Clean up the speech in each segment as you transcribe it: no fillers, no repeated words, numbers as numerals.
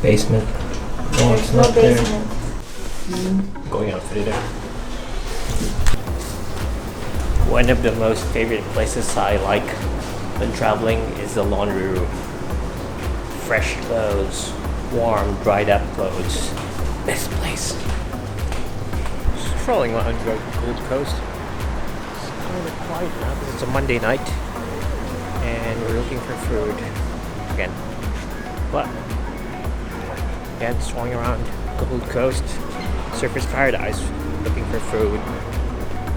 Basement. No, it's There's no not there. basement. Going out further. One of the most favorite places I like when traveling is the laundry room. Fresh clothes, warm, dried up clothes. Best place. Strolling on Gold Coast. It's kind of quiet now because it's a Monday night and we're looking for food again. But again, strolling around Gold Coast, Surfers Paradise, looking for food.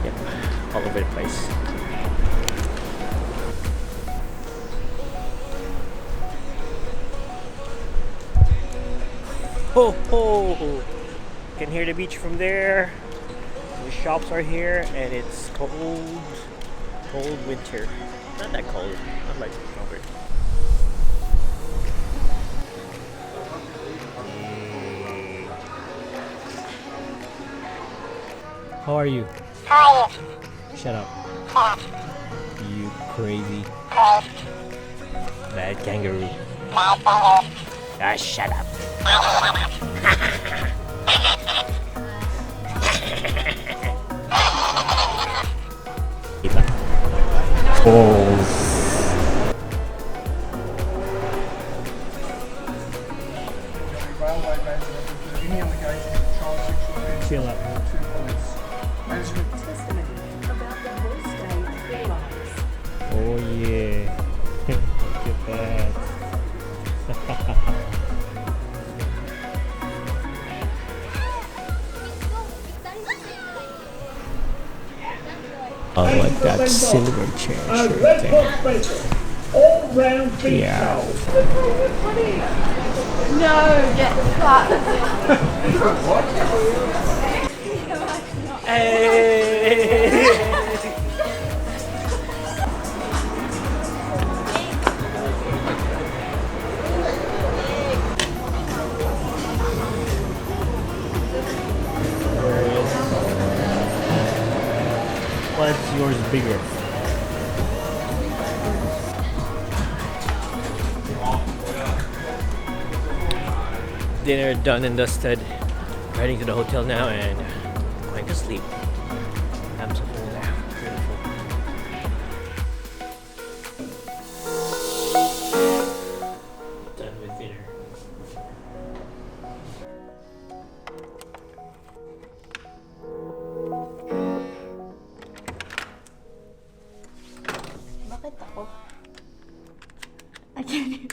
Yep, all over the place. Ho ho! Can hear the beach from there. The shops are here, and it's cold winter. Not that cold. Not like Melbourne. How are you? Hi. Shut up. You crazy. Bad kangaroo. Ah, shut up. Balls. Chill out. Oh yeah. Look at that. I like that silver chair right there. All round beach Yeah. No, get fucked. Hey. What's yours bigger? Dinner done and dusted. Heading to the hotel now and going to sleep. I'm so full now. Beautiful. Done with dinner. Bakit ako? I can't